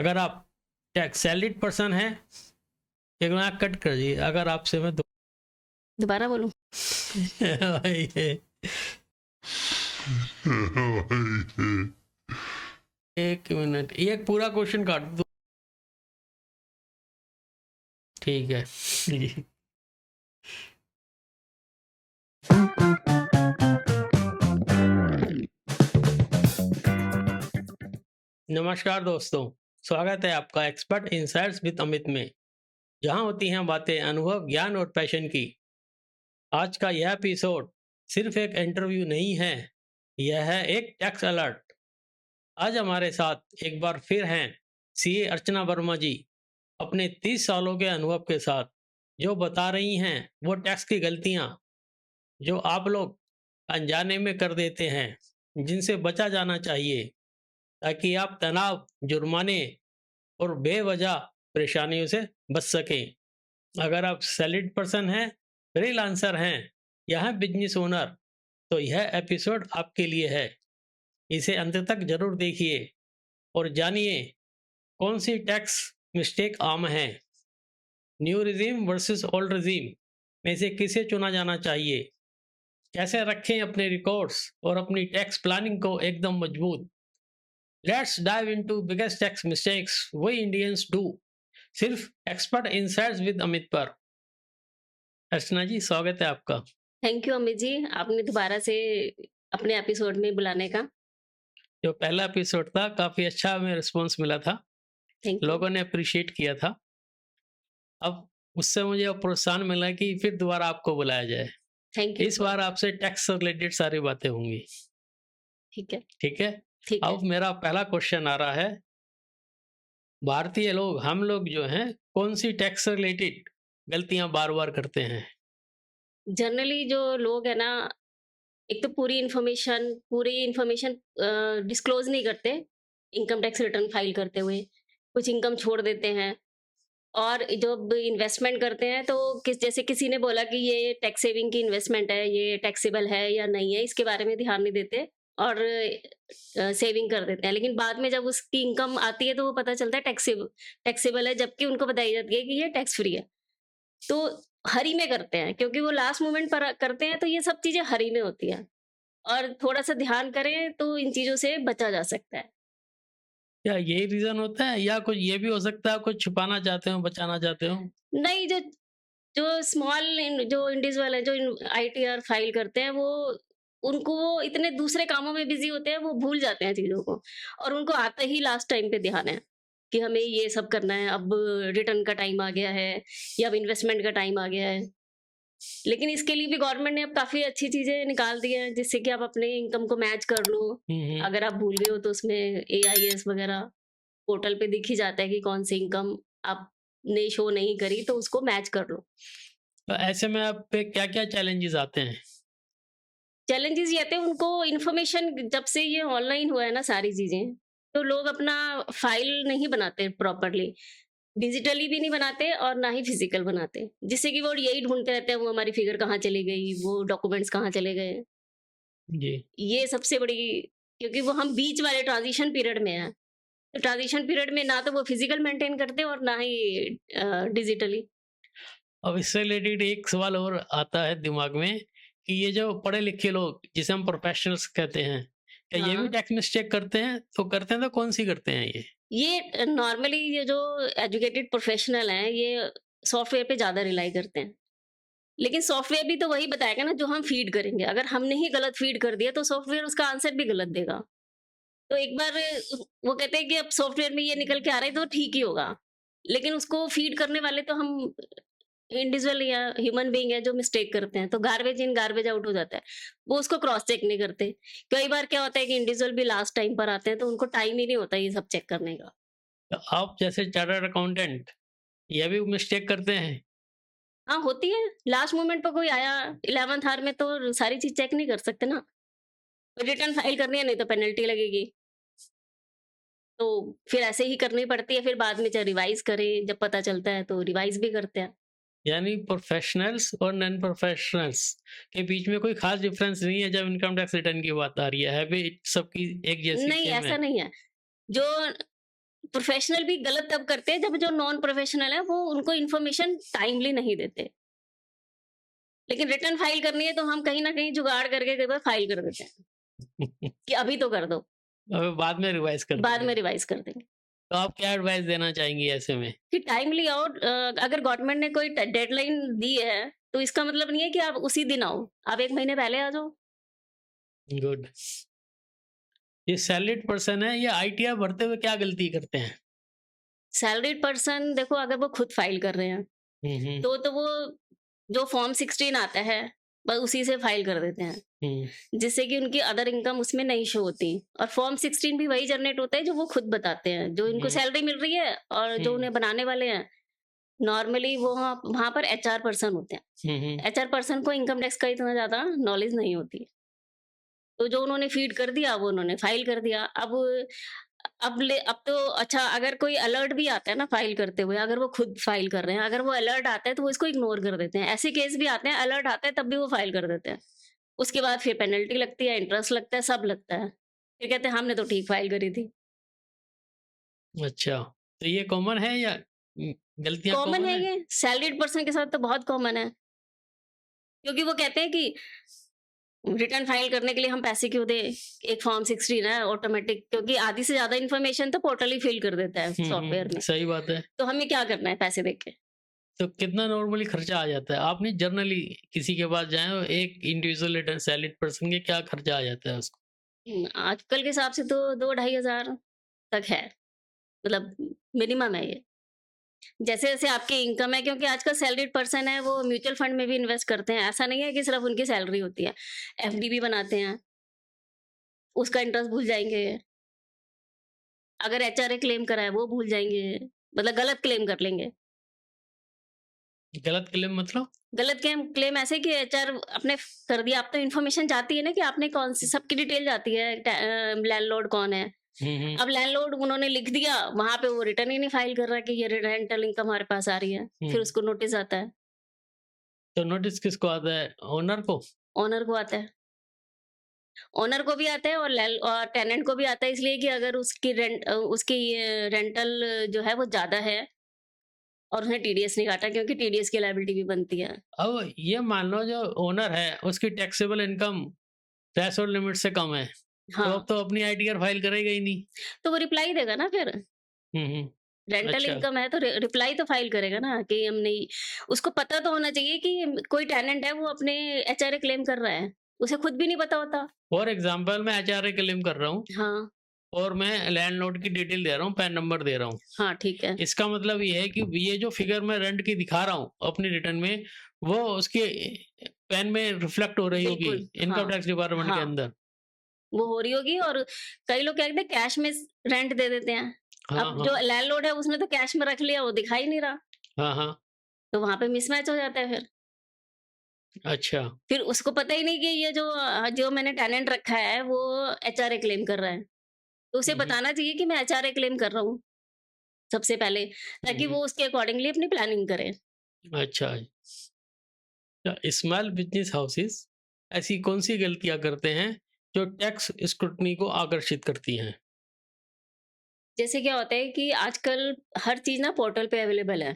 अगर आप tax salaried person हैं, एक लाख कट कर दिए। अगर आपसे मैं दोबारा बोलूं? भाई एक मिनट, ये पूरा क्वेश्चन काट दो। ठीक है जी। नमस्कार दोस्तों, स्वागत है आपका एक्सपर्ट इनसाइट्स विद अमित में, जहां होती हैं बातें अनुभव, ज्ञान और पैशन की। आज का यह एपिसोड सिर्फ एक इंटरव्यू नहीं है, यह है एक टैक्स अलर्ट। आज हमारे साथ एक बार फिर हैं सीए अर्चना वर्मा जी, अपने 30 सालों के अनुभव के साथ, जो बता रही हैं वो टैक्स की गलतियां जो आप लोग अनजाने में कर देते हैं, जिनसे बचा जाना चाहिए, ताकि आप तनाव, जुर्माने और बेवजह परेशानियों से बच सकें। अगर आप सैलरीड पर्सन हैं, फ्रीलांसर हैं या हैं बिजनेस ओनर, तो यह एपिसोड आपके लिए है। इसे अंत तक जरूर देखिए और जानिए कौन सी टैक्स मिस्टेक आम है, new regime versus old regime में से किसे चुना जाना चाहिए, कैसे रखें अपने रिकॉर्ड्स और अपनी टैक्स प्लानिंग को एकदम मजबूत। Let's dive into biggest tax mistakes we Indians do, सिर्फ एक्सपर्ट इनसाइट्स विद अमित पर। अर्चना जी, स्वागत है आपका। थैंक यू अमित जी, आपने दोबारा से अपने एपिसोड में बुलाने का। जो पहला एपिसोड था, काफी अच्छा हमें रिस्पॉन्स मिला था, थैंक यू। लोगों ने अप्रिशिएट किया था। अब उससे मुझे प्रोत्साहन मिला कि फिर दोबारा आपको बुलाया जाए। Thank you. इस बार आपसे टैक्स से रिलेटेड सारी बातें होंगी। ठीक है। ठीक है। ठीक है। अब मेरा पहला क्वेश्चन आ रहा है, भारतीय लोग, हम लोग जो हैं, कौन सी टैक्स से रिलेटेड गलतियां बार बार करते हैं? जनरली जो लोग है ना, एक तो पूरी इन्फॉर्मेशन डिस्क्लोज नहीं करते इनकम टैक्स रिटर्न फाइल करते हुए, कुछ इनकम छोड़ देते हैं। और जब इन्वेस्टमेंट करते हैं तो जैसे किसी ने बोला कि ये टैक्स सेविंग की इन्वेस्टमेंट है, ये टैक्सेबल है या नहीं है, इसके बारे में ध्यान नहीं देते और सेविंग कर देते हैं। लेकिन बाद में जब उसकी इनकम आती है तो वो पता चलता है टैक्सेबल है, जबकि उनको बताई जाती है कि ये टैक्स फ्री है। तो हरी में करते हैं, क्योंकि वो लास्ट मोमेंट पर करते हैं, तो ये सब चीजें हरी में होती हैं। और थोड़ा सा ध्यान करें तो इन चीजों से बचा जा सकता है। क्या यही रीजन होता है, या कुछ ये भी हो सकता है कुछ छुपाना चाहते हो, बचाना चाहते हो? नहीं, जो जो जो इंडिविजुअल है, जो आईटीआर फाइल करते हैं, वो उनको वो इतने दूसरे कामों में बिजी होते हैं, वो भूल जाते हैं चीजों को। और उनको आते ही लास्ट टाइम पे ध्यान है कि हमें ये सब करना है, अब रिटर्न का टाइम आ गया है या अब इन्वेस्टमेंट का टाइम आ गया है। लेकिन इसके लिए भी गवर्नमेंट ने अब काफी अच्छी चीजें निकाल दी हैं, जिससे कि आप अपने इनकम को मैच कर लो। अगर आप भूल गए हो तो उसमें एआईएस वगैरह पोर्टल पे दिख ही जाता है कि कौन सी इनकम आपने शो नहीं करी, तो उसको मैच कर लो। तो ऐसे में आप पे क्या क्या चैलेंजेस आते हैं? चैलेंजेस ये आते हैं, उनको इन्फॉर्मेशन, जब से ये ऑनलाइन हुआ है ना सारी चीजें, तो लोग अपना फाइल नहीं बनाते प्रॉपरली, डिजिटली भी नहीं बनाते और ना ही फिजिकल बनाते, जिससे कि वो यही ढूंढते रहते हैं, वो हमारी फिगर कहाँ चली गई, वो डॉक्यूमेंट्स कहाँ चले गए। जी। ये सबसे बड़ी, क्योंकि वो हम बीच वाले ट्रांजिशन पीरियड में हैं, तो ट्रांजिशन पीरियड में ना तो वो फिजिकल मेंटेन करते और ना ही डिजिटली। अब इससे रिलेटेड एक सवाल और आता है दिमाग में कि ये जो पढ़े लिखे लोग, जिसे हम प्रोफेशनल्स कहते हैं, क्या ये भी हाँ, टैक्स मिस्टेक करते हैं? तो करते हैं तो कौन सी करते हैं ये? ये नॉर्मली ये जो एजुकेटेड प्रोफेशनल हैं, ये सॉफ्टवेयर पे ज्यादा रिलाई करते हैं। लेकिन सॉफ्टवेयर भी तो वही बताएगा ना जो हम फीड करेंगे। अगर हमने ही गलत फीड कर दिया तो सॉफ्टवेयर उसका आंसर भी गलत देगा। तो एक बार वो कहते हैं कि अब सॉफ्टवेयर में ये निकल के आ रहा है तो ठीक ही होगा। लेकिन उसको फीड करने वाले तो हम इंडिविजुअल या ह्यूमन बीइंग है, जो मिस्टेक करते हैं। तो गार्बेज इन गार्बेज आउट हो जाता है। वो उसको क्रॉस चेक नहीं करते। कई बार क्या होता है कि इंडिविजुअल भी लास्ट टाइम पर आते हैं, तो उनको टाइम ही नहीं होता ये सब चेक करने का। तो आप जैसे चार्टर्ड अकाउंटेंट, ये भी मिस्टेक करते हैं? हाँ, होती है। लास्ट मोमेंट पे कोई आया 11th आवर में, तो सारी चीज़ चेक नहीं कर सकते ना। रिटर्न फाइल करनी है, नहीं तो पेनल्टी लगेगी। तो फिर ऐसे ही करनी पड़ती है, फिर बाद में चाहे रिवाइज़ करें, जब पता चलता है तो रिवाइज़ भी करते हैं। यानी प्रोफेशनल्स और नॉन प्रोफेशनल्स के बीच में कोई खास डिफरेंस नहीं है जब इनकम टैक्स रिटर्न की बात आ रही है भी सबकी एक जैसी नहीं, सेम ऐसा है? नहीं है। जो प्रोफेशनल भी गलत तब करते हैं जब जो नॉन प्रोफेशनल है वो उनको इन्फॉर्मेशन टाइमली नहीं देते। लेकिन रिटर्न फाइल करनी है तो हम कहीं ना कहीं जुगाड़ करके कई बार फाइल कर देते हैं कि अभी तो कर दो, अब बाद में रिवाइज कर बाद देंगे। में रिवाइज कर देंगे। तो आप क्या एडवाइस देना चाहेंगी ऐसे में? कि टाइमली आओ। अगर गवर्नमेंट ने कोई डेडलाइन दी है तो इसका मतलब नहीं है कि आप उसी दिन आओ, आप 1 महीने पहले आ जाओ। गुड। ये सैलरीड पर्सन है, ये आईटीआर भरते हुए क्या गलती करते हैं? सैलरीड पर्सन देखो, अगर वो खुद फाइल कर रहे हैं हम्म। तो वो जो फॉर्म 16 आता है बस उसी से फाइल कर देते हैं, जिससे कि उनकी अदर इनकम उसमें नहीं शो होती। और फॉर्म 16 भी वही जनरेट होता है जो वो खुद बताते हैं, जो इनको हम्म। सैलरी मिल रही है और जो उन्हें बनाने वाले हैं। नॉर्मली वो वहाँ पर एचआर पर्सन होते हैं। हम्म। एचआर पर्सन को इनकम टैक्स का इतना ज्यादा नॉलेज नहीं होती। तो जो उन्होंने फीड कर दिया वो उन्होंने फाइल कर दिया। अब तो अच्छा, अगर कोई अलर्ट भी आता है ना फाइल करते हुए, अगर वो खुद फाइल कर रहे हैं, अगर वो अलर्ट आता है तो वो इसको इग्नोर कर देते हैं। ऐसे केस भी आते हैं, अलर्ट आता है तब भी वो फाइल कर देते हैं। उसके बाद फिर पेनल्टी लगती है, इंटरेस्ट लगता है, सब लगता है। फिर कहते हैं हमने तो ठीक फाइल करी थी। अच्छा, तो ये कॉमन है या गलतियां कॉमन कॉमन है है? ये, सैलरीड पर्सन के साथ तो बहुत कॉमन है। क्योंकि वो कहते हैं कि रिटर्न फाइल करने के लिए हम पैसे क्यों दें? एक फॉर्म 16 है ऑटोमेटिक, क्योंकि आधी से ज्यादा इन्फॉर्मेशन तो पोर्टल ही फिल कर देता है सॉफ्टवेयर में। सही बात है। तो हमें क्या करना है पैसे देके? तो कितना नॉर्मली खर्चा आ जाता है? आपने जनरली किसी के पास जाए और एक इंडिविजुअल रिटर्न सैलरीड पर्सन के क्या खर्चा आ जाता है उसको? आजकल के हिसाब से तो 2-2,500 तक है, मतलब मिनिमम है ये। जैसे-जैसे आपकी इनकम है, क्योंकि आजकल सैलरीड पर्सन है वो म्यूचुअल फंड में भी इन्वेस्ट करते हैं। ऐसा नहीं है कि सिर्फ उनकी सैलरी होती है। एफडी भी बनाते हैं, उसका इंटरेस्ट भूल जाएँगे। अगर एचआरए क्लेम करा है वो भूल जाएँगे, मतलब गलत क्लेम कर लेंगे। गलत क्लेम मतलब? गलत क्लेम क्लेम ऐसे कि एचआर आपने कर दिया, अब तो इन्फॉर्मेशन जाती है ना कि आपने कौन सी, सबकी डिटेल जाती है, लैंडलॉर्ड कौन है। हम्म। अब लैंडलॉर्ड उन्होंने लिख दिया, वहाँ पे वो रिटर्न ही नहीं फाइल कर रहा कि ये रेंटल इनकम हमारे पास आ रही है। फिर उसको नोटिस आता है, तो नोटिस किसको आता है? ओनर को? ओनर को आता है। ओनर को भी आता है और टेनेंट को भी आता है, इसलिए कि अगर उसकी रेंटल जो है वो ज़्यादा है और उसने टीडीएस नहीं काटा, क्योंकि टीडीएस की लायबिलिटी भी बनती है। अब ये मान लो जो ओनर है उसकी टैक्सेबल इनकम थ्रेशोल्ड लिमिट से कम है, तो हाँ, अब तो अपनी आईटीआर फाइल करेगा ही नहीं। तो वो रिप्लाई देगा ना फिर। हम्म। रेंटल अच्छा। इनकम है तो रिप्लाई तो फाइल करेगा ना कि हम नहीं। उसको पता तो होना चाहिए कि कोई टेनेंट है वो अपने एचआरए क्लेम कर रहा है, उसे खुद भी नहीं पता होता। फॉर एग्जाम्पल मैं एचआरए क्लेम कर रहा हूँ हाँ, और मैं लैंडलॉर्ड की डिटेल दे रहा हूँ, पैन नंबर दे रहा हूँ। हाँ, ठीक है। इसका मतलब ये है कि ये जो फिगर मैं रेंट की दिखा रहा हूँ अपनी रिटर्न में, वो उसके पैन में रिफ्लेक्ट हो रही होगी बिल्कुल, इनकम हाँ, टैक्स डिपार्टमेंट के हाँ, अंदर। वो हो रही होगी। और कई लोग क्या कहते हैं, कैश में रेंट दे देते हैं। हाँ, अब जो हाँ। लैंडलॉर्ड है उसने तो कैश में रख लिया, वो दिखा ही नहीं रहा, हाँ, हाँ। तो वहाँ पे मिसमैच हो जाता है फिर। अच्छा। फिर उसको पता ही नहीं कि ये जो मैंने टेनेंट रखा है वो एचआरए क्लेम कर रहा है। तो उसे हुँ, बताना चाहिए कि मैं एचआरए क्लेम कर रहा हूँ, सबसे पहले, ताकि हुँ। वो उसके अकॉर्डिंगली अपनी प्लानिंग करे। अच्छा। स्मॉल बिज़नेस हाउसेस ऐसी कौन-सी गलतियाँ करते हैं जो टैक्स स्क्रूटनी को आकर्षित करती हैं? जैसे क्या होता है कि आजकल हर चीज़ ना पोर्टल पे अवेलेबल है।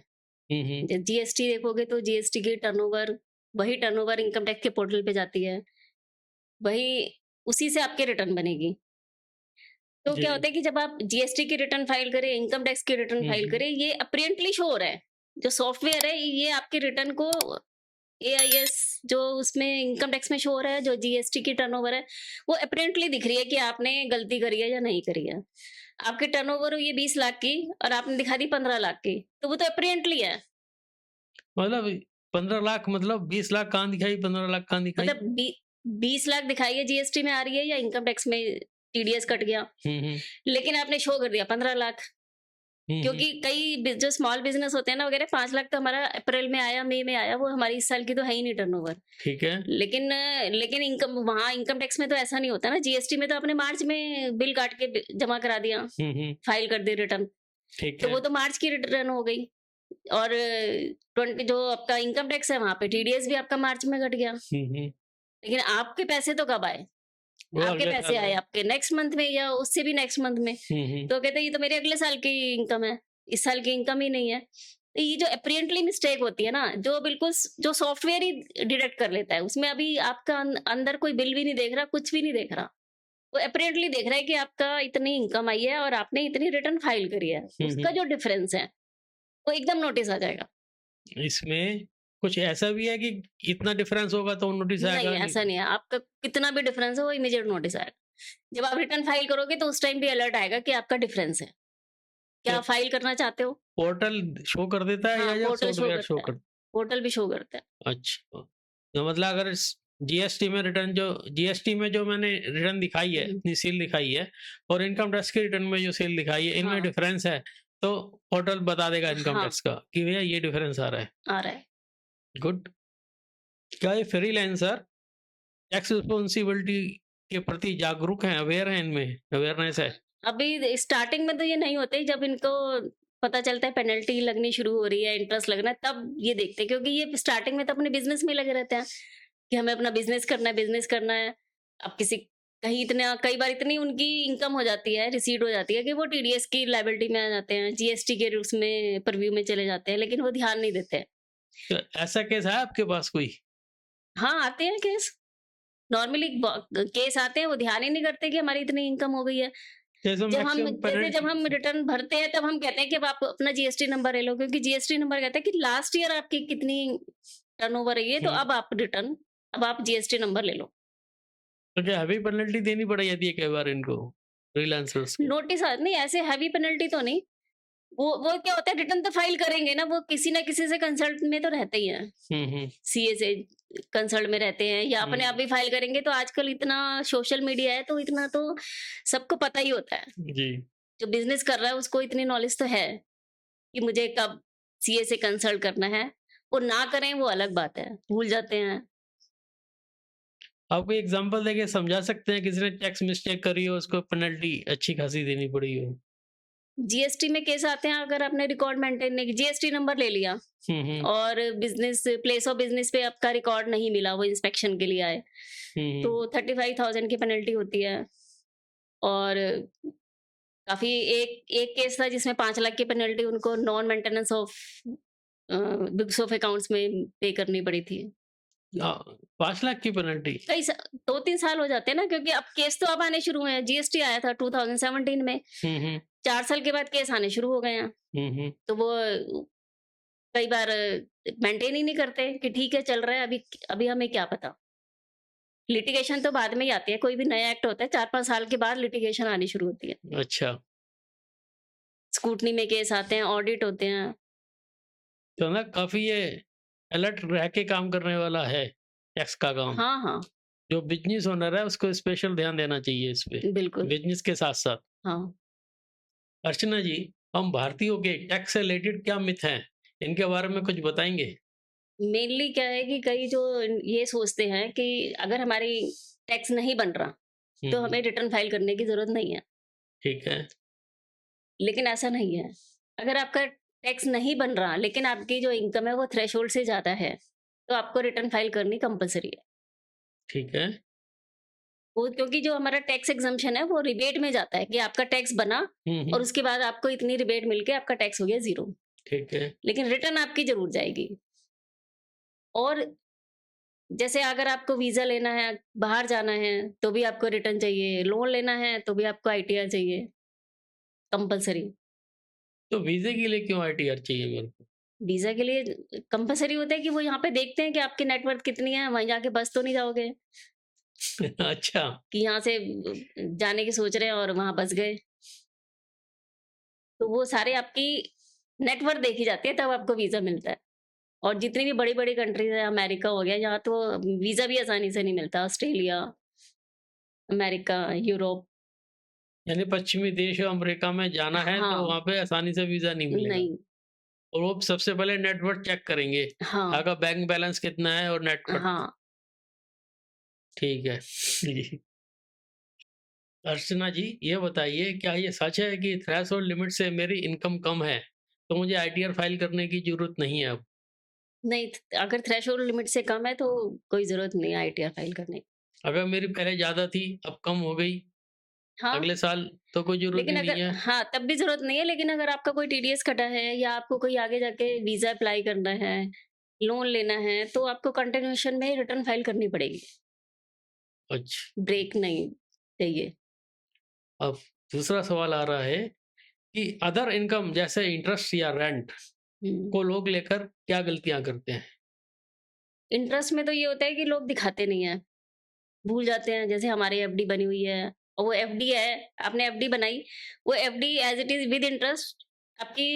हुँ, हुँ। जीएसटी देखोगे तो जीएसटी की टर्नओवर, वही टर्नओवर इनकम टैक्स के पोर्टल पे जाती है। वही उसी से आपकी रिटर्न बनेगी। तो जी। क्या होता है कि जब आप जीएसटी की रिटर्न फाइल करें, इनकम टैक्स की रिटर्न हुँ, फाइल हुँ। करें, ये अपरेंटली शो हो रहा है। जो सॉफ्टवेयर है ये आपकी रिटर्न को एआईएस जो उसमें इनकम टैक्स में शो हो रहा है, जो जीएसटी की टर्नओवर है, वो अपरेंटली दिख रही है कि आपने गलती करी है या नहीं करी है। आपकी टर्नओवर हुई है 20 लाख की और आपने दिखा दी 15 लाख की, तो वो तो अपरेंटली है। मतलब 15 लाख मतलब 20 लाख कहाँ दिखाई, 15 लाख कहाँ दिखाई? मतलब 20 लाख दिखाई है जीएसटी में आ रही है या इनकम टैक्स में टीडीएस कट गया, हुँ, हुँ। लेकिन आपने शो कर दिया 15 लाख। हुँ, हुँ। क्योंकि जो स्मॉल बिजनेस होते हैं ना वगैरह, 5 लाख तो हमारा अप्रैल में आया, मई में आया, वो हमारी इस साल की तो है ही नहीं टर्नओवर। ठीक है। लेकिन इनकम वहाँ इनकम टैक्स में तो ऐसा नहीं होता ना। जीएसटी में तो आपने मार्च में बिल काट के जमा करा दिया, हुँ, हुँ। फाइल कर दी रिटर्न, ठीक तो है। वो तो मार्च की रिटर्न हो गई। और 20 जो आपका इनकम टैक्स है वहाँ पे टीडीएस भी आपका मार्च में कट गया, हुँ, हुँ। लेकिन आपके पैसे तो कब आए? वो आपके अगले पैसे साल आए है। आपके नेक्स्ट मंथ में या उससे भी नेक्स्ट मंथ में। तो कहते हैं ये तो मेरे अगले साल की इनकम है, इस साल की इनकम ही नहीं है। तो ये जो अपरेंटली मिस्टेक होती है ना, जो बिल्कुल जो सॉफ्टवेयर ही डिटेक्ट कर लेता है, उसमें अभी आपका अंदर कोई बिल भी नहीं देख रहा, कुछ भी नहीं देख रहा। वो अपरेंटली देख रहा है कि आपका इतनी इनकम आई है और आपने इतनी रिटर्न फाइल करी है। उसका जो डिफरेंस है वो एकदम नोटिस आ जाएगा। इसमें कुछ ऐसा भी है कि इतना डिफरेंस होगा तो नोटिस नहीं, आएगा? नहीं। ऐसा नहीं है। आपका कितना भी डिफरेंस हो वो इमीडिएट नोटिस आएगा। जब आप रिटर्न फाइल करोगे तो उस टाइम भी अलर्ट आएगा कि आपका डिफरेंस है। क्या तो आप फाइल करना चाहते हो? पोर्टल शो कर देता है हाँ, या पोर्टल शो सॉफ्टवेयर शो करता है। कर? पोर्टल भी शो करता है। अच्छा, तो मतलब अगर जीएसटी में रिटर्न जो जीएसटी में जो मैंने रिटर्न दिखाई है, हुँ, अपनी सील दिखाई है, और इनकम टैक्स की रिटर्न में जो सील दिखाई है, इनमें हाँ, डिफरेंस है, तो पोर्टल बता देगा इनकम हाँ, टैक्स का कि भैया ये डिफरेंस आ रहा है। आ रहा है। गुड। क्या ये फ्रीलांसर टैक्स रिस्पॉन्सिबिलिटी के प्रति जागरूक हैं, अवेयर हैं, इनमें अवेयरनेस है? अभी स्टार्टिंग में तो ये नहीं होते, जब इनको पता चलता है पेनल्टी लगनी शुरू हो रही है, इंटरेस्ट लगना है, तब ये देखते हैं, क्योंकि ये स्टार्टिंग में तो अपने बिज़नेस में लगे रहते हैं कि हमें अपना बिज़नेस करना है, बिज़नेस करना है। अब किसी कहीं इतना कई बार इतनी उनकी इनकम हो जाती है, रिसीट हो जाती है कि वो टीडीएस की लायबिलिटी में आ जाते हैं, जीएसटी के उसमें परव्यू में चले जाते हैं, लेकिन वो ध्यान नहीं देते हैं। तो ऐसा केस है आपके पास कोई? हाँ, आते हैं केस। नॉर्मली केस आते हैं, वो ध्यान ही नहीं करते कि हमारी इतनी इनकम हो गई है। जैसे मैक्सिमम जब पेनल्टी। हम रिटर्न भरते हैं तब हम कहते हैं कि अब आप अपना जीएसटी नंबर ले लो, क्योंकि जीएसटी नंबर कहता है कि लास्ट ईयर आपकी कितनी टर्नओवर रही है, तो हुँ, अब आप जीएसटी नंबर ले लो। तो क्या हैवी पेनल्टी देनी पड़ जाती है कई बार इनको, फ्रीलांसर्स को? नोटिस नहीं, ऐसे हैवी पेनल्टी तो नहीं। वो क्या होता है, रिटर्न तो फाइल करेंगे ना, वो किसी ना किसी से कंसल्ट में तो रहते ही हैं। हुँ, हुँ, सीए से कंसल्ट में रहते हैं या अपने आप हुँ, भी फाइल करेंगे, तो आजकल इतना सोशल मीडिया है तो इतना तो सबको पता ही होता है। जी। जो बिज़नेस कर रहा है उसको इतनी नॉलेज तो है कि मुझे कब सीए से कंसल्ट करना है। वो ना करें वो अलग बात है, भूल जाते हैं। आप कोई एग्ज़ाम्पल देके समझा सकते हैं किसी ने टैक्स मिस्टेक करी हो, उसको पेनल्टी अच्छी खासी देनी पड़ी हो? जीएसटी में केस आते हैं, अगर आपने रिकॉर्ड मेंटेन नहीं, जीएसटी नंबर ले लिया हुँ, हुँ, और बिज़नेस प्लेस ऑफ बिज़नेस पे आपका रिकॉर्ड नहीं मिला, वो इंस्पेक्शन के लिए आए, हुँ, तो हुँ। 35,000 की पेनल्टी होती है। और काफ़ी एक एक केस था जिसमें 5 लाख की पेनल्टी उनको non maintenance of books of accounts में पे करनी पड़ी थी। 5 लाख की पेनल्टी? कई 2-3 साल हो जाते हैं ना, क्योंकि अब केस तो अब आने शुरू हुए हैं। जीएसटी आया था 2017 में, हुँ, हुँ, 4 साल के बाद केस आने शुरू हो गए हैं। हुँ, हुँ। तो वो कई बार मेंटेन ही नहीं करते कि ठीक है चल रहा है, अभी अभी हमें क्या पता। लिटिगेशन तो बाद में ही आती है, कोई भी नया एक्ट होता है 4-5 साल के बाद लिटिगेशन आनी शुरू होती है। अच्छा, स्क्रूटनी में केस आते हैं, ऑडिट होते हैं। तो ना काफ़ी ये अलर्ट रह के काम करने वाला है, टैक्स का काम। हाँ, हाँ, जो बिज़नेस ओनर है उसको स्पेशल ध्यान देना चाहिए इस पे, बिल्कुल। बिज़नेस के साथ-साथ। हाँ। अर्चना जी, हम भारतीयों के टैक्स से रिलेटेड क्या मिथ हैं? इनके बारे में कुछ बताएँगे? मेनली क्या है कि कई जो ये सोचते हैं कि अगर हमारी टैक्स नहीं बन रहा, हुँ, तो हुँ, हमें रिटर्न फाइल करने की ज़रूरत नहीं है। ठीक है। लेकिन ऐसा नहीं है। अगर आपका टैक्स नहीं बन रहा, लेकिन आपकी जो इनकम है वो थ्रेशोल्ड से ज़्यादा है, तो आपको रिटर्न फाइल करनी कंपल्सरी है। ठीक है, वो क्योंकि जो हमारा टैक्स एग्ज़म्पशन है वो रिबेट में जाता है कि आपका टैक्स बना हुँ, और हुँ, उसके बाद आपको इतनी रिबेट मिल के आपका टैक्स हो गया ज़ीरो। ठीक है। लेकिन रिटर्न आपकी ज़रूर जाएगी। और जैसे अगर आपको वीज़ा लेना है, बाहर जाना है, तो भी आपको रिटर्न चाहिए, लोन लेना है, तो भी आपको आईटीआर चाहिए, कंपल्सरी। तो वीज़े के लिए क्यों आईटीआर चाहिए मेरे को? वीज़ा के लिए कंपल्सरी होता है कि वो यहाँ पे देखते हैं कि आपकी नेटवर्थ कितनी है, वहीं जाके बस तो नहीं जाओगे अच्छा, कि यहाँ से जाने की सोच रहे हैं और वहाँ बस गए। तो वो सारे आपकी नेटवर्थ देखी जाती है, तब आपको वीज़ा मिलता है। और जितनी भी बड़ी-बड़ी कंट्रीज़ हैं, अमेरिका हो गया, यहाँ तो वीज़ा भी आसानी से नहीं मिलता, ऑस्ट्रेलिया, अमेरिका, यूरोप। यानी पश्चिमी देश अमेरिका में जाना है तो हाँ, वहाँ पे आसानी से वीज़ा नहीं मिलेगा। नहीं, और वो सबसे पहले नेटवर्थ चेक करेंगे, हाँ, आपका बैंक बैलेंस कितना है और नेटवर्थ। हाँ। ठीक है। जी। अर्चना जी, ये बताइए क्या ये सच है कि थ्रेशोल्ड लिमिट से मेरी इनकम कम है, तो मुझे आईटीआर फाइल करने की ज़रूरत नहीं है अब? नहीं, अगर थ्रेशोल्ड लिमिट से कम है तो कोई ज़रूरत नहीं है आईटीआर फाइल करने की। अगर मेरी पहले ज़्यादा थी, अब कम हो गई, हाँ, अगले साल तो कोई ज़रूरत लेकिन ही अगर नहीं है। हाँ, तब भी ज़रूरत नहीं है, लेकिन अगर आपका कोई टीडीएस कटा है या आपको कोई आगे जाके वीज़ा अप्लाई करना है, लोन लेना है, तो आपको कंटिन्यूएशन में रिटर्न फाइल करनी पड़ेगी, अच्छा, ब्रेक नहीं चाहिए। अब दूसरा सवाल आ रहा है कि अदर इनकम जैसे इंटरेस्ट या रेंट हुँ। को लोग लेकर क्या गलतियाँ करते हैं? इंटरेस्ट में तो ये होता है कि लोग दिखाते नहीं हैं, भूल जाते हैं, जैसे हमारी एफडी बनी हुई है और वो एफडी है, आपने एफडी बनाई, वो FD as it is with interest आपकी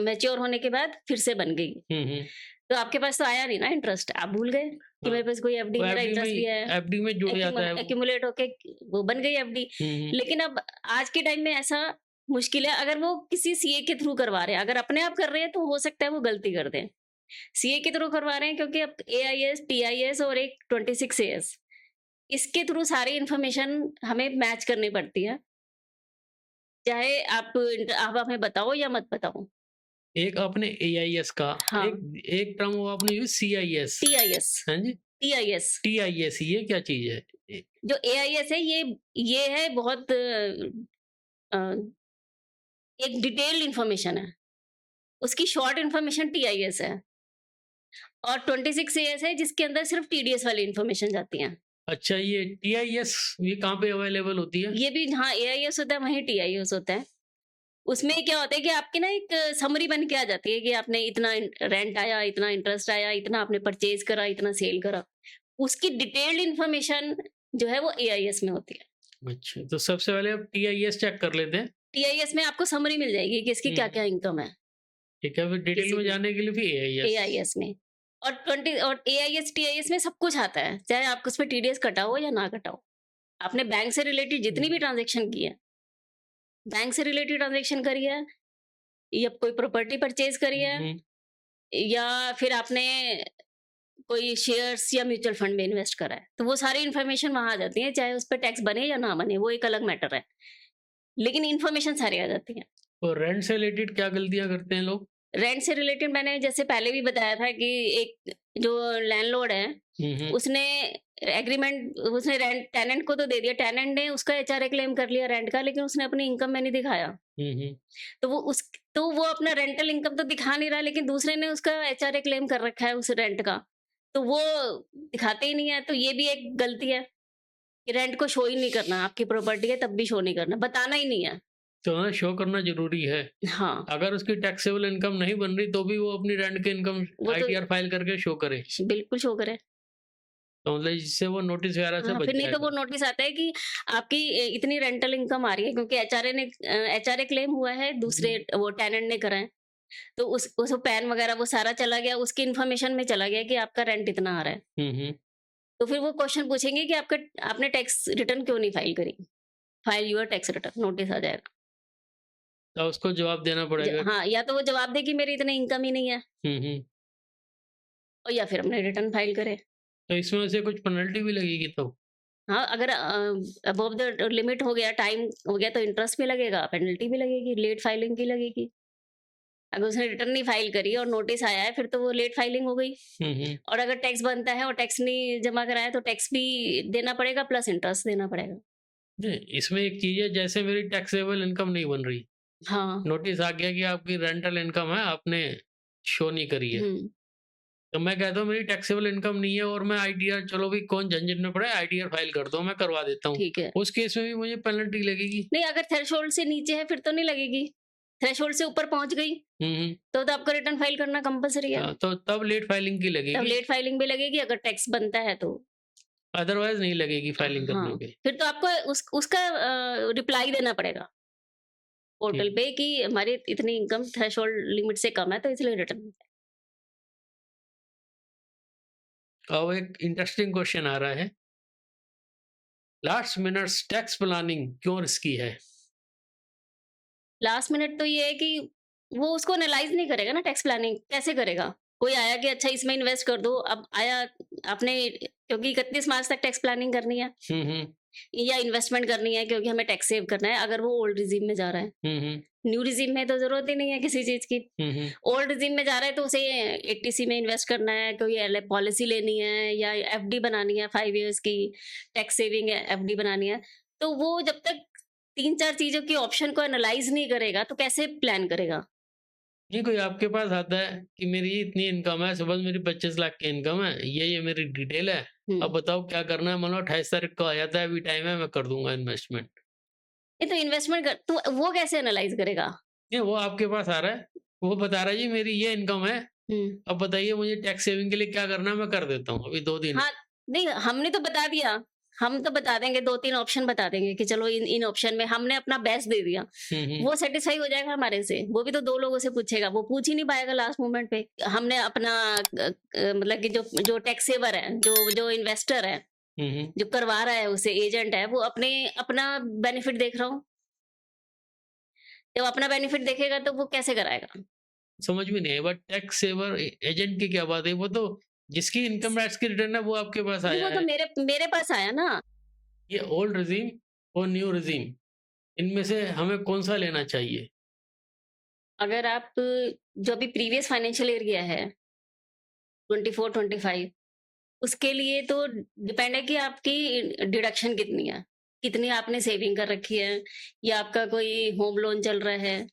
मैच्योर होने के बाद फिर से बन गई। हुँ, हुँ। तो आपके पास तो आया नहीं ना इंटरेस्ट, आप भूल गए कि हाँ, मेरे पास कोई एफडी वो मेरा इंटरेस्ट लिया है, एफडी में जुड़ जाता है वो। एक्यूमुलेट होके वो बन गई एफडी। हुँ, हुँ। लेकिन अब आज के टाइम में ऐसा मुश्किल है, अगर वो किसी सीए के थ्रू करवा रहे हैं, अगर अपने आप कर रहे हैं तो हो सकता है वो गलती कर दें। सीए के थ्रू करवा रहे हैं क्योंकि अब एआईएस, टीआईएस और एक 26 एएस, इसके थ्रू सारी इन्फॉर्मेशन हमें मैच करनी पड़ती है। चाहे आप हमें बताओ या मत बताओ। एक आपने एआईएस का, हाँ, एक एक टर्म वो आपने यूज़ सीआईएस, टीआईएस, हाँ जी? टीआईएस टीआईएस ये क्या चीज़ है? जो एआईएस है ये है बहुत अ, एक डिटेल्ड इन्फॉर्मेशन है। उसकी शॉर्ट इन्फॉर्मेशन टीआईएस है और 26 एएस है जिसके अंदर सिर्फ टीडीएस वाली इन्फॉर्मेशन जाती है। अच्छा, ये टीआईएस ये कहाँ पे अवेलेबल होती है? ये भी हाँ, एआईएस होता है, वहीं टीआईएस होता है। उसमें क्या होता है कि आपकी ना एक समरी बन के आ जाती है कि आपने इतना रेंट आया, इतना इंटरेस्ट आया, इतना आपने परचेज करा, इतना सेल करा। उसकी डिटेल्ड इन्फॉर्मेशन जो है वो एआईएस में होती है। अच्छा, तो सबसे पहले आप टीआईएस चेक कर लेते हैं। टीआईएस में आपको समरी मिल जाएगी कि इसकी हुँ, क्या-क्या इनकम है, ठीक है, फिर डिटेल किसी में भी जाने के लिए फिर एआईएस। एआईएस में। और 20 और एआईएस, टीआईएस में सब कुछ आता है, चाहे आपको उसमें टीडीएस कटा हो या ना कटा हो। आपने बैंक से रिलेटेड जितनी भी हुँ, ट्रांज़ैक्शन की है, बैंक से रिलेटेड ट्रांज़ैक्शन करी है या कोई प्रॉपर्टी परचेज़ करी है हुँ, या फिर आपने कोई शेयर्स या म्यूचुअल फंड में इन्वेस्ट करा है, तो वो सारी इन्फॉर्मेशन वहाँ आ जाती है, चाहे उस पे टैक्स बने या ना बने, वो एक अलग मैटर है। लेकिन इन्फॉर्मेशन सारी आ जाती है। और रेंट से रिलेटेड क्या गलतियाँ करते हैं लोग? रेंट से रिलेटेड मैंने जैसे पहले भी बताया था कि एक जो लैंडलॉर्ड है, हुँ, हुँ, उसने उसने रेंट टेनेंट को तो दे दिया, टेनेंट ने उसका एचआरए क्लेम कर लिया रेंट का, लेकिन उसने अपनी इनकम में नहीं दिखाया। हुँ, हुँ। तो वो अपना रेंटल इनकम तो दिखा नहीं रहा, लेकिन दूसरे ने उसका एचआरए क्लेम कर रखा है उस रेंट का, तो वो दिखाते ही नहीं है। तो ये भी एक गलती है कि रेंट को शो ही नहीं करना, आपकी प्रॉपर्टी है तब भी शो नहीं करना, बताना ही नहीं है। तो हमें शो करना ज़रूरी है। हाँ, अगर उसकी टैक्सेबल इनकम नहीं बन रही तो भी वो अपनी रेंट की इनकम वो तो आईटीआर फाइल करके शो करे। बिल्कुल शो करे। तो मतलब जिससे वो नोटिस वगैरह से हाँ, बच फिर नहीं तो वो जाएगा। नोटिस आता है कि आपकी इतनी रेंटल इनकम आ रही है, क्योंकि एचआरए क्लेम हुआ है, दूसरे हुँ, वो टेनेंट ने करा है। तो उस पैन वगैरह वो सारा चला गया, उसकी इन्फॉर्मेशन में चला गया कि आपका रेंट इतना आ रहा है। हुँ, हुँ। तो फिर वो क्वेश्चन पूछेंगे कि आपने टैक्स रिटर्न क्यों नहीं फाइल करी? File your tax return, notice आ जाएगा। तो उसको जवाब देना पड़ेगा। हाँ, या तो वो जवाब दे कि मेरी इतनी इनकम ही नहीं है, हुँ, हुँ। और या फिर अपने रिटर्न फाइल करे। तो इसमें से कुछ पेनल्टी भी लगेगी तब? हाँ, अगर अबव द लिमिट हो गया, टाइम हो गया, तो इंटरेस्ट भी लगेगा, पेनल्टी भी लगेगी, लेट फाइलिंग की लगेगी। अगर उसने रिटर्न नहीं फाइल करी और नोटिस आया है, फिर तो वो लेट फाइलिंग हो गई। हुँ, हुँ। और अगर टैक्स बनता है और टैक्स नहीं जमा कराया, तो टैक्स भी देना पड़ेगा प्लस इंटरेस्ट देना पड़ेगा। नहीं, इसमें एक चीज़ है जैसे मेरी टैक्सेबल इनकम नहीं बन रही, हाँ। नोटिस आ गया कि आपकी रेंटल इनकम है, आपने शो नहीं करी है। हुँ। तो मैं कहता हूँ मेरी टैक्सेबल इनकम नहीं है और मैं आईटीआर चलो भी कौन झंझट में पड़ा है, आईटीआर फाइल कर दो, मैं करवा देता हूँ। ठीक है। उस केस में भी मुझे पेनल्टी लगेगी? नहीं, अगर थ्रेशोल्ड से नीचे है फिर तो नहीं लगेगी। थ्रेशोल्ड से ऊपर पहुँच गई, हुँ, हुँ। तो आपको रिटर्न फाइल करना कंपल्सरी है। तो तब लेट फाइलिंग की तब लगेगी, लेट फाइलिंग भी लगेगी, अगर टैक्स बनता है तो। अदरवाइज़ नहीं लगेगी फाइलिंग करने हाँ, पे। फिर तो आपको उसका रिप्लाई देना पड़ेगा पोर्टल ठीक। पे कि हमारी इतनी इनकम थ्रेशोल्ड लिमिट से कम है, तो इसलिए रिटर्न। अब एक इंटरेस्टिंग क्वेश्चन आ रहा है, लास्ट मिनट्स टैक्स प्लानिंग क्यों रिस्की है? लास्ट मिनट तो ये है कि वो उसको एनालाइज़ नहीं करेगा ना, टैक्स प्लानिंग कैसे करेगा? कोई आया कि अच्छा इसमें इन्वेस्ट कर दो, अब आया आपने, क्योंकि 31 मार्च तक टैक्स प्लानिंग करनी है हुँ, हुँ। या इन्वेस्टमेंट करनी है क्योंकि हमें टैक्स सेव करना है, अगर वो ओल्ड रिजीम में जा रहा है। हुँ, हुँ। न्यू रिजीम में तो जरूरत ही नहीं है किसी चीज की। ओल्ड रिजीम में जा रहा है तो उसे एटीसी में इन्वेस्ट करना है, कोई पॉलिसी लेनी है या एफडी बनानी है 5 इयर्स की, टैक्स सेविंग एफडी बनानी है। तो वो जब तक 3-4 चीजों की ऑप्शन को एनालाइज नहीं करेगा तो कैसे प्लान करेगा? नहीं, कोई आपके पास आता है कि मेरी इतनी इनकम है, सपोज़ मेरी 25 लाख की इनकम है, ये मेरी डिटेल है, अब हम्म। बताओ क्या करना है? मान लो 28 तारीख को आ जाता है, अभी टाइम है, मैं कर दूँगा इन्वेस्टमेंट। ये तो इन्वेस्टमेंट कर, तो वो कैसे एनालाइज करेगा? नहीं, वो आपके पास आ रहा है, वो बता रहा है जी मेरी ये इनकम है, हम्म। अब बताइए मुझे टैक्स सेविंग के लिए क्या करना है? मैं कर देता हूँ, अभी 2 दिन है। हाँ, नहीं हमने तो बता दिया। हम तो बता देंगे, 2-3 ऑप्शन बता देंगे कि चलो इन इन ऑप्शन में हमने अपना बेस्ट दे दिया। हुँ, हुँ। वो सैटिस्फाई हो जाएगा हमारे से। वो भी तो 2 लोगों से पूछेगा, वो पूछ ही नहीं पाएगा लास्ट मोमेंट पे। हमने अपना मतलब कि जो जो टैक्स सेवर है, जो जो इन्वेस्टर है, हुँ, हुँ। जो करवा रहा है उसे एजेंट है, वो अपने अपना बेनिफिट देख रहा हो। जब अपना बेनिफिट देखेगा तो वो कैसे कराएगा? समझ में नहीं आई बट टैक्स सेवर एजेंट की क्या बात है? वो तो जिसकी इनकम टैक्स की रिटर्न है वो आपके पास नहीं, आया वो तो है। मेरे मेरे पास आया ना। ये ओल्ड रिजीम और न्यू रिजीम इनमें से हमें कौन-सा लेना चाहिए? अगर आप जो अभी प्रीवियस फाइनेंशियल ईयर गया है 24-25, उसके लिए तो डिपेंड है कि आपकी डिडक्शन कितनी है, कितनी आपने सेविंग कर रखी है, या आपका कोई होम लोन चल रहा है।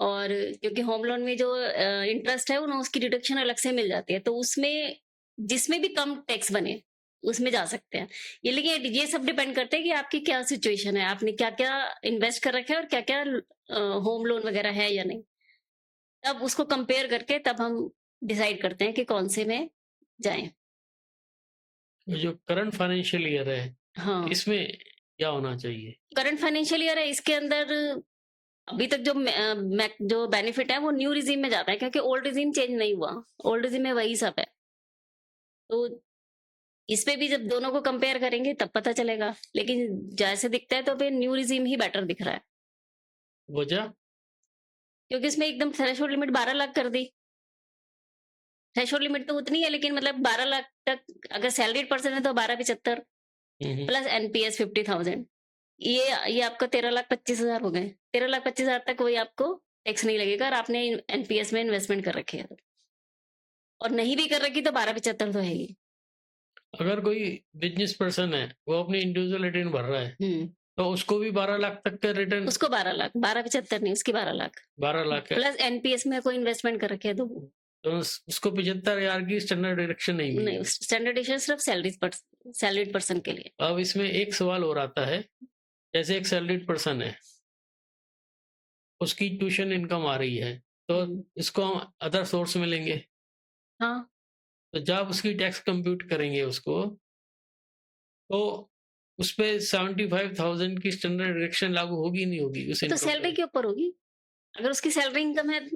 और क्योंकि होम लोन में जो इंटरेस्ट है ना, उसकी डिडक्शन अलग से मिल जाती है, तो उसमें जिसमें भी कम टैक्स बने उसमें जा सकते हैं। ये लेकिन ये सब डिपेंड करता है कि आपकी क्या सिचुएशन है, आपने क्या क्या इन्वेस्ट कर रखा है और क्या क्या होम लोन वगैरह है या नहीं। तब उसको कंपेयर करके तब हम डिसाइड करते हैं कि कौन से में जाएं। जो करंट फाइनेंशियल ईयर है, हाँ, इसमें क्या होना चाहिए? करंट फाइनेंशियल ईयर है, इसके अंदर अभी तक जो जो बेनिफिट है वो न्यू रिजीम में जाता है, क्योंकि ओल्ड रिजीम चेंज नहीं हुआ। ओल्ड रिजीम में वही सब है। तो इस पे भी जब दोनों को कंपेयर करेंगे तब पता चलेगा, लेकिन जैसे दिखता है तो फिर न्यू रिजीम ही बेटर दिख रहा है, वजह? क्योंकि इसमें एकदम थ्रेशोल्ड लिमिट 12 लाख कर दी। थ्रेशोल्ड लिमिट तो उतनी है, लेकिन मतलब 12 लाख तक अगर सैलरीड पर्सन है तो 12,75 हुँ, हुँ। Plus NPS 50,000। ये आपका 13,25,000 हो गए। 13,25,000 तक कोई आपको टैक्स नहीं लगेगा, और आपने एनपीएस में इन्वेस्टमेंट कर रखी है तो। और नहीं भी कर रखी तो 12,75 तो है ही। अगर कोई बिज़नेस पर्सन है, वो अपनी इंडिविजुअल रिटर्न भर रहा है, हम्म। तो उसको भी 12 लाख तक का रिटर्न उसको 12 लाख, 12,75 नहीं, उसकी 12 लाख 12 लाख है, प्लस एनपीएस में कोई इन्वेस्टमेंट कर रखे है तो तो उसको 75,000 की स्टैंडर्ड डिडक्शन नहीं नहीं। मिलेगी। स्टैंडर्डाइजेशन सिर्फ सैलरीड पर्सन के लिए। अब इसमें एक सवाल और आता है, जैसे एक सैलरीड पर्सन है, उसकी ट्यूशन इनकम आ रही है, तो हम्म। इसको हम अदर सोर्स में लेंगे, हाँ, तो जब उसकी टैक्स कंप्यूट करेंगे उसको, तो उसपे 75,000 की स्टैंडर्ड डिडक्शन लागू होगी नहीं होगी उस तो इनकम सैलरी पे? के ऊपर होगी। अगर उसकी सैलरी इनकम है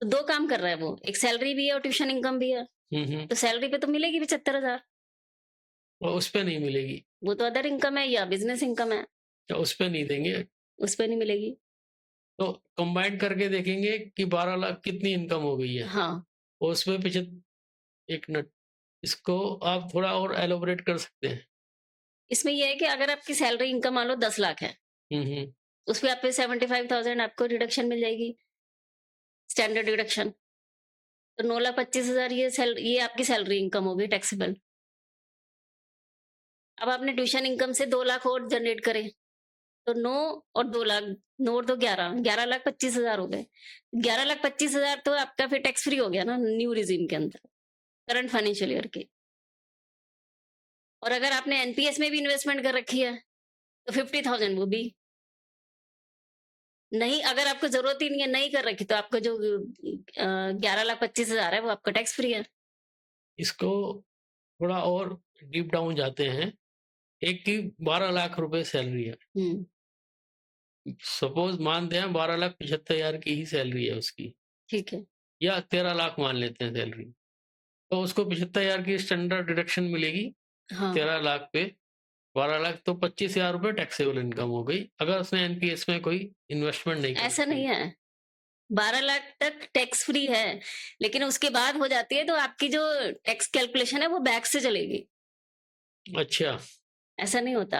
तो 2 काम कर रहा है वो, एक सैलरी भी है और ट्यूशन इनकम भी है। हुँ, हुँ। तो सैलरी पे तो मिलेगी 75,000। और उस पे नहीं मिलेगी, वो तो अदर इनकम है या बिजनेस इनकम है, या उस पे नहीं देंगे? उस पे नहीं मिलेगी। तो कंबाइन करके देखेंगे कि 12 लाख कितनी इनकम हो गई है, हाँ, और उसमें एक मिनट, इसको आप थोड़ा और एलैबोरेट कर सकते हैं? इसमें ये है कि अगर आपकी सैलरी इनकम मान लो 10 लाख है, हुँ, हुँ। उस पे आप पे 75,000 आपको डिडक्शन मिल जाएगी, स्टैंडर्ड डिडक्शन। तो 9,25,000 ये आपकी सैलरी इनकम होगी टैक्सेबल। अब आपने ट्यूशन इनकम से 2 लाख और जनरेट करे, तो 9 और 2 लाख, 9 और 2 11, 11,25,000 हो गए। 11,25,000 तो आपका फिर टैक्स फ्री हो गया ना न्यू रिजीम के अंदर, करंट फाइनेंशियल ईयर के। और अगर आपने एनपीएस में भी इन्वेस्टमेंट कर रखी है तो 50,000 वो भी। नहीं, अगर आपको जरूरत ही नहीं है, नहीं कर रखी, तो आपका जो 11,25,000 है वो आपका टैक्स फ्री है। इसको थोड़ा और डीप डाउन जाते हैं। एक की 12 लाख रुपए सैलरी है। हम्म। सपोज़ मानते हैं 12,75,000 की ही सैलरी है उसकी, ठीक है। या 13 लाख मान लेते हैं सैलरी। तो उसको 75,000 की स्टैंडर्ड डिडक्शन मिलेगी, हाँ, 13 लाख पे 12 लाख, तो 25,000 रुपए टैक्सेबल इनकम हो गई, अगर उसने एनपीएस में कोई इन्वेस्टमेंट नहीं कर ऐसा रखी नहीं है। है। 12 लाख तक टैक्स फ्री है, लेकिन उसके बाद हो जाती है तो आपकी जो टैक्स कैलकुलेशन है वो बैक से चलेगी। अच्छा, ऐसा नहीं होता।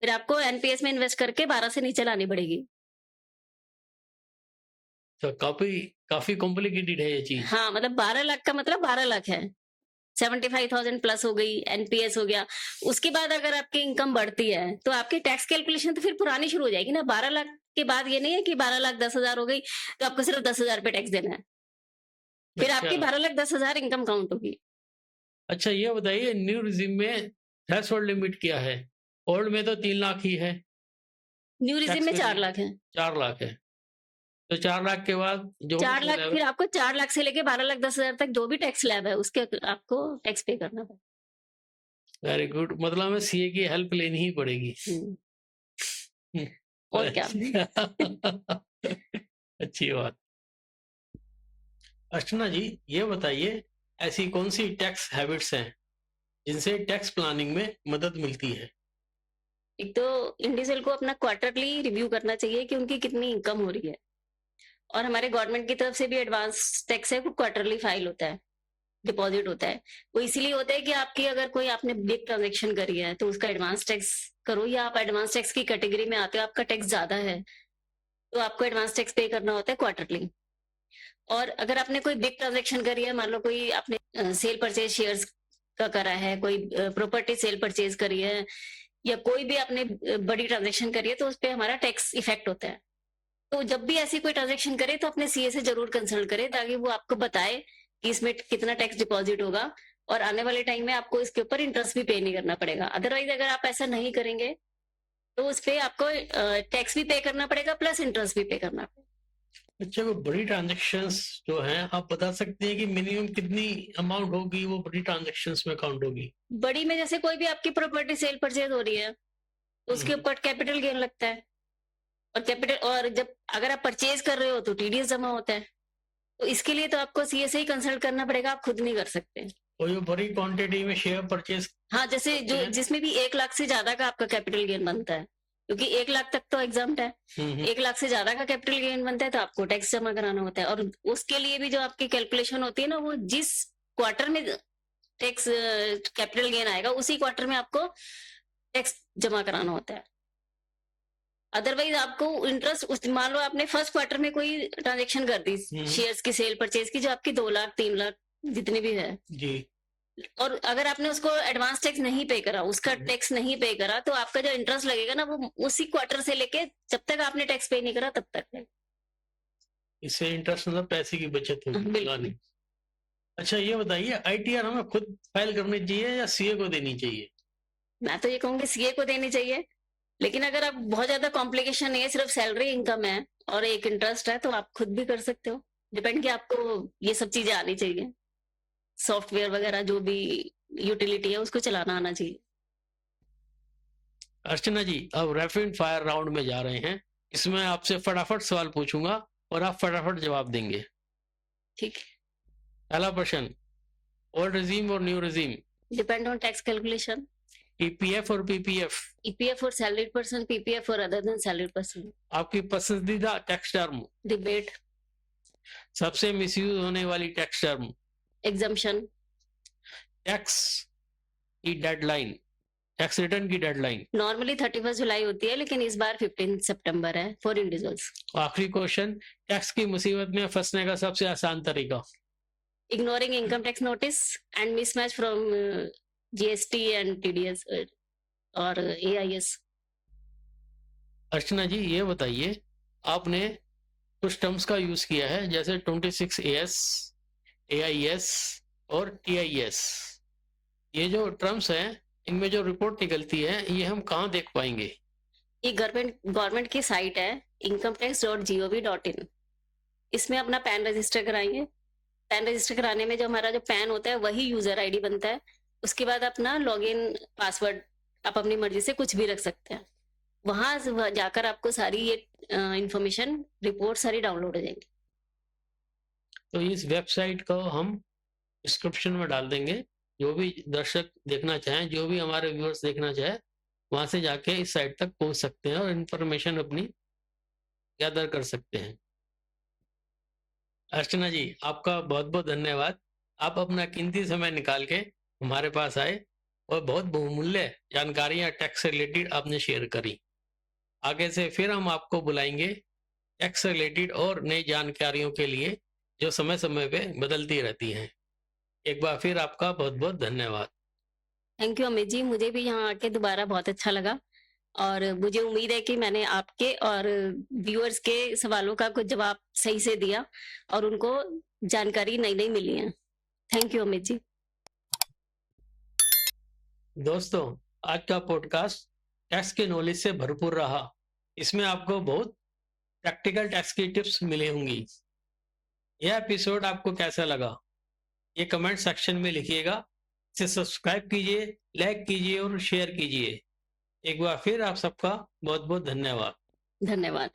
फिर आपको एनपीएस में इन्वेस्ट करके 12 से नीचे लानी पड़ेगी। तो काफ़ी काफ़ी कॉम्प्लिकेटेड है ये चीज़। हाँ, मतलब 12 लाख का मतलब 12 लाख है। 75,000 प्लस हो गई, एनपीएस हो गया। उसके बाद अगर आपकी इनकम बढ़ती है, तो आपकी टैक्स कैलकुलेशन तो फिर पुरानी शुरू हो जाएगी ना। 12 लाख के बाद ये नहीं है कि 12 लाख 10,000 हो गई, तो आपको सिर्फ 10,000 पे टैक्स देना है। फिर अच्छा, आपकी 12 लाख 10,000 इनकम काउंट होगी। अच्छा ये बताइए न्यू रेज़्यूम में थ्रेशोल्ड लिमिट क्या है? ओल्ड में तो 3 लाख ही है न्यू रिजिम टैक्स में के 4 लिए, लाख है। 4 लाख है। तो 4 लाख के बाद जो 4 लाख लेवल फिर आपको 4 लाख से लेके 12 लाख 10,000 तक जो भी टैक्स स्लैब है, उसके आपको टैक्स पे करना पड़ेगा। वेरी गुड मतलब हमें सीए की हेल्प लेनी ही पड़ेगी। हुँ, हुँ, और क्या? अच्छा अच्छी बात। अर्चना जी, ये बताइए ऐसी कौन-सी टैक्स हैबिट्स हैं, जिनसे टैक्स प्लानिंग में मदद मिलती है? एक तो इंडिविजुअल को अपना क्वार्टरली रिव्यू करना चाहिए कि उनकी कितनी इनकम हो रही है। और हमारे गवर्नमेंट की तरफ से भी एडवांस टैक्स है, वो क्वार्टरली फाइल होता है, डिपॉजिट होता है। वो इसीलिए होता है कि आपकी अगर कोई आपने बिग ट्रांजैक्शन करी है, तो उसका एडवांस टैक्स करो, या आप एडवांस टैक्स की कैटेगरी में आते हो, आपका टैक्स ज़्यादा है, तो आपको एडवांस टैक्स पे करना होता है क्वार्टरली। और अगर आपने कोई बिग ट्रांजैक्शन करी है, मान लो कोई आपने सेल परचेज शेयर्स का करा है, कोई प्रॉपर्टी सेल परचेज करी है, या कोई भी आपने बड़ी ट्रांजैक्शन करी है, तो उस पे हमारा टैक्स इफेक्ट होता है। तो जब भी ऐसी कोई ट्रांजैक्शन करे, तो अपने सीए से जरूर कंसल्ट करें, ताकि वो आपको बताए कि इसमें कितना टैक्स डिपॉजिट होगा, और आने वाले टाइम में आपको इसके ऊपर इंटरेस्ट भी पे नहीं करना पड़ेगा। अदरवाइज अगर आप ऐसा नहीं करेंगे, तो उस पे आपको टैक्स भी पे करना पड़ेगा, प्लस इंटरेस्ट भी पे करना पड़ेगा। अच्छा, वो बड़ी ट्रांज़ैक्शंस जो हैं, आप बता सकती हैं कि मिनिमम कितनी अमाउंट होगी, वो बड़ी ट्रांज़ैक्शंस में काउंट होगी? बड़ी में जैसे कोई भी आपकी प्रॉपर्टी सेल परचेज हो रही है, तो हुँ, उसके हुँ। ऊपर कैपिटल गेन लगता है। और कैपिटल, और जब अगर आप परचेज कर रहे हो, तो टीडीएस जमा होता है। तो इसके लिए तो आपको सीए से ही कंसल्ट करना पड़ेगा, आप खुद नहीं कर सकते। और जो बड़ी क्वांटिटी में शेयर परचेज़ हाँ, जैसे करते जो हैं जिसमें भी 1 लाख से ज़्यादा का आपका कैपिटल गेन बनता है, क्योंकि 1 लाख तक तो एग्ज़म्प्ट है। हुँ, हुँ। 1 लाख से ज़्यादा का कैपिटल गेन बनता है, तो आपको टैक्स जमा कराना होता है, और उसके लिए भी जो आपकी कैलकुलेशन होती है ना, वो जिस क्वार्टर में टैक्स कैपिटल गेन आएगा, उसी क्वार्टर में आपको टैक्स जमा कराना होता है। अदरवाइज़ आपको इंटरेस्ट, उस मान लो आपने फर्स्ट क्वार्टर में कोई ट्रांज़ैक्शन कर दी, हुँ, हुँ। शेयर्स की सेल परचेज़ की, जो आपकी 2 लाख 3 लाख जितनी भी है, जी। और अगर आपने उसको एडवांस टैक्स नहीं पे करा, उसका हुँ, हुँ। टैक्स नहीं पे करा, तो आपका जो इंटरेस्ट लगेगा ना, वो उसी क्वार्टर से लेके जब तक आपने टैक्स पे नहीं करा, तब तक है। इससे इंटरेस्ट मतलब पैसे की बचत होगी बिल्कुल। पुरानी। अच्छा ये बताइए आईटीआर हमें खुद फाइल करनी चाहिए या सीए को देनी चाहिए? मैं तो ये कहूँगी सीए को देनी चाहिए, लेकिन अगर आप बहुत ज़्यादा कॉम्प्लिकेशन नहीं है, सिर्फ सैलरी इनकम है और एक इंटरेस्ट है, तो आप खुद भी कर सकते हो। डिपेंड कि आपको ये सब चीज़ें आनी चाहिए। सॉफ्टवेयर वगैरह जो भी यूटिलिटी है, उसको चलाना आना चाहिए। अर्चना जी, अब रैपिड फायर राउंड में जा रहे हैं। इसमें आपसे फटाफट सवाल पूछूंगा और आप फटाफट जवाब देंगे। ठीक है। पहला प्रश्न, ओल्ड रिजीम और new regime, depend on tax calculation. EPF और PPF, EPF for salaried person, PPF for other than salaried person. आपकी पसंदीदा टैक्स टर्म, डिबेट। सबसे मिसयूज होने वाली टैक्स टर्म, एग्जम्पशन। टैक्स की डेडलाइन, टैक्स रिटर्न की deadline. Normally 31 जुलाई होती है, लेकिन इस बार 15 सितंबर है फॉर इंडिविजुअल्स। आखिरी क्वेश्चन, टैक्स की मुसीबत में फंसने का सबसे आसान तरीका। Ignoring income tax notice and mismatch from GST and TDS और एआईएस। अर्चना जी ये बताइए, आपने कुछ टर्म्स का यूज किया है जैसे 26AS, AIS और TIS। ये जो टर्म्स हैं, इनमें जो रिपोर्ट निकलती है, ये हम कहाँ देख पाएंगे? ये गवर्नमेंट गवर्नमेंट की साइट है, incometax.gov.in। इसमें अपना पैन रजिस्टर कराएंगे। पैन रजिस्टर कराने में जो हमारा जो पैन होता है, वही यूजर आईडी बनता है। उसके बाद अपना लॉगिन पासवर्ड आप अपनी मर्जी से कुछ भी रख सकते हैं। वहां जाकर आपको सारी ये इंफॉर्मेशन रिपोर्ट सारी डाउनलोड हो जाएंगी। तो इस वेबसाइट को हम डिस्क्रिप्शन में डाल देंगे। जो भी दर्शक देखना चाहें, जो भी हमारे व्यूअर्स देखना चाहे, वहां से जाके इस साइट तक पहुंच सकते हैं और इन्फॉर्मेशन अपनी गैदर कर सकते हैं। अर्चना जी, आपका बहुत बहुत धन्यवाद। आप अपना कीमती समय निकाल के हमारे पास आए और बहुत बहुमूल्य जानकारियां टैक्स से रिलेटेड आपने शेयर करी। आगे से फिर हम आपको बुलाएंगे टैक्स रिलेटेड और नई जानकारियों के लिए जो समय समय पे बदलती रहती हैं। एक बार फिर आपका बहुत बहुत धन्यवाद। थैंक यू अमित जी, मुझे भी यहाँ आके दोबारा बहुत अच्छा लगा और मुझे उम्मीद है कि मैंने आपके और व्यूअर्स के सवालों का कुछ जवाब सही से दिया और उनको जानकारी नई-नई मिली है। Thank you Amit ji. दोस्तों, आज का पॉडकास्ट टैक्स के नॉलेज से भरपूर रहा। इसमें आपको बहुत प्रैक्टिकल टैक्स की टिप्स मिली होंगी। यह एपिसोड आपको कैसा लगा, ये कमेंट सेक्शन में लिखिएगा। इसे सब्सक्राइब कीजिए, लाइक कीजिए और शेयर कीजिए। एक बार फिर आप सबका बहुत बहुत धन्यवाद। धन्यवाद।